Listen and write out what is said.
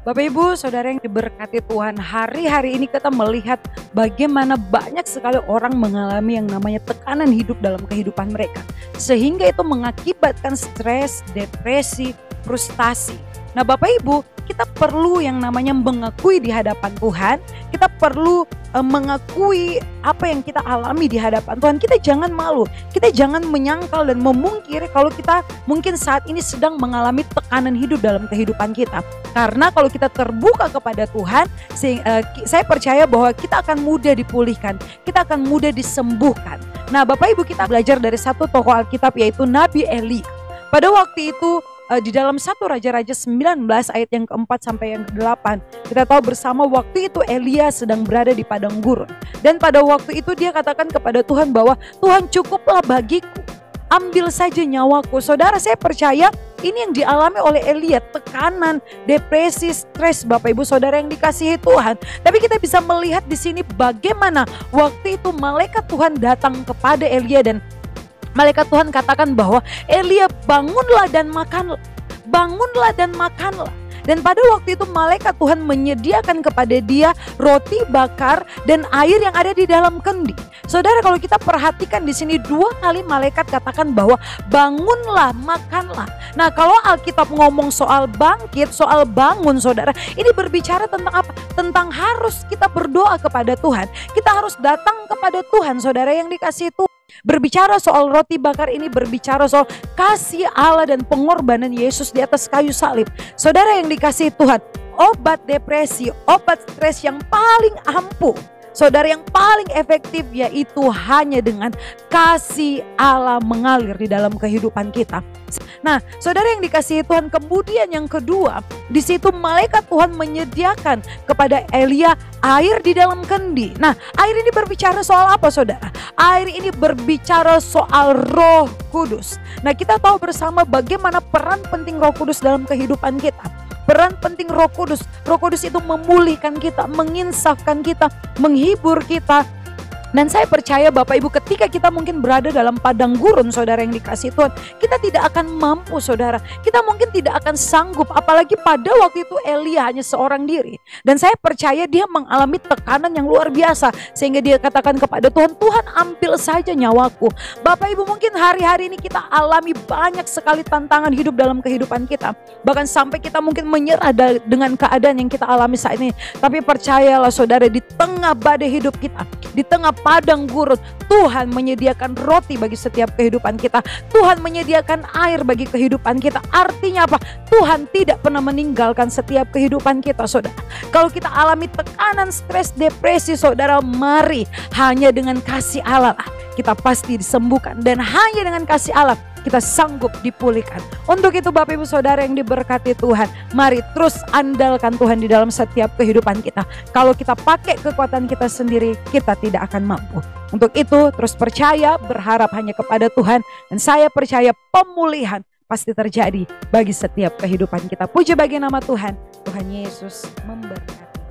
Bapak Ibu, Saudara yang diberkati Tuhan, hari-hari ini kita melihat bagaimana banyak sekali orang mengalami yang namanya tekanan hidup dalam kehidupan mereka. Sehingga itu mengakibatkan stres, depresi, frustasi. Nah Bapak Ibu, kita perlu yang namanya mengakui di hadapan Tuhan. Kita perlu mengakui apa yang kita alami di hadapan Tuhan. Kita jangan malu, kita jangan menyangkal dan memungkiri kalau kita mungkin saat ini sedang mengalami tekanan hidup dalam kehidupan kita. Karena kalau kita terbuka kepada Tuhan, saya percaya bahwa kita akan mudah dipulihkan, kita akan mudah disembuhkan. Nah Bapak Ibu, kita belajar dari satu tokoh Alkitab yaitu Nabi Elia. Pada waktu itu di dalam 1 Raja-Raja 19 ayat yang keempat sampai yang ke-8, kita tahu bersama waktu itu Elia sedang berada di padang gurun. Dan pada waktu itu dia katakan kepada Tuhan bahwa Tuhan, cukuplah bagiku, ambil saja nyawaku. Saudara, saya percaya ini yang dialami oleh Elia, tekanan, depresi, stres, Bapak Ibu Saudara yang dikasihi Tuhan. Tapi kita bisa melihat di sini bagaimana waktu itu malaikat Tuhan datang kepada Elia dan malaikat Tuhan katakan bahwa Elia, bangunlah dan makanlah. Bangunlah dan makanlah. Dan pada waktu itu malaikat Tuhan menyediakan kepada dia roti bakar dan air yang ada di dalam kendi. Saudara, kalau kita perhatikan di sini 2 kali malaikat katakan bahwa bangunlah, makanlah. Nah, kalau Alkitab ngomong soal bangkit, soal bangun, saudara, ini berbicara tentang apa? Tentang harus kita berdoa kepada Tuhan. Kita harus datang kepada Tuhan, saudara yang dikasihi Tuhan. Berbicara soal roti bakar ini berbicara soal kasih Allah dan pengorbanan Yesus di atas kayu salib. Saudara yang dikasihi Tuhan, obat depresi, obat stres yang paling ampuh, saudara, yang paling efektif yaitu hanya dengan kasih Allah mengalir di dalam kehidupan kita. Nah, saudara yang dikasihi Tuhan, kemudian yang kedua, di situ malaikat Tuhan menyediakan kepada Elia air di dalam kendi. Nah, air ini berbicara soal apa, saudara? Air ini berbicara soal Roh Kudus. Nah, kita tahu bersama bagaimana peran penting Roh Kudus dalam kehidupan kita. Peran penting Roh Kudus. Roh Kudus itu memulihkan kita, menginsafkan kita, menghibur kita. Dan saya percaya Bapak Ibu, ketika kita mungkin berada dalam padang gurun, saudara yang dikasihi Tuhan, kita tidak akan mampu, saudara. Kita mungkin tidak akan sanggup, apalagi pada waktu itu Elia hanya seorang diri. Dan saya percaya dia mengalami tekanan yang luar biasa, sehingga dia katakan kepada Tuhan, Tuhan, ambil saja nyawaku. Bapak Ibu, mungkin hari-hari ini kita alami banyak sekali tantangan hidup dalam kehidupan kita. Bahkan sampai kita mungkin menyerah dengan keadaan yang kita alami saat ini. Tapi percayalah saudara, di tengah badai hidup kita, di tengah padang gurun, Tuhan menyediakan roti bagi setiap kehidupan kita. Tuhan menyediakan air bagi kehidupan kita. Artinya apa? Tuhan tidak pernah meninggalkan setiap kehidupan kita, saudara. Kalau kita alami tekanan, stres, depresi, saudara, mari hanya dengan kasih Allah kita pasti disembuhkan, dan hanya dengan kasih Allah kita sanggup dipulihkan. Untuk itu Bapak Ibu Saudara yang diberkati Tuhan, mari terus andalkan Tuhan di dalam setiap kehidupan kita. Kalau kita pakai kekuatan kita sendiri, kita tidak akan mampu. Untuk itu terus percaya, berharap hanya kepada Tuhan, dan saya percaya pemulihan pasti terjadi bagi setiap kehidupan kita. Puji bagi nama Tuhan. Tuhan Yesus memberkati.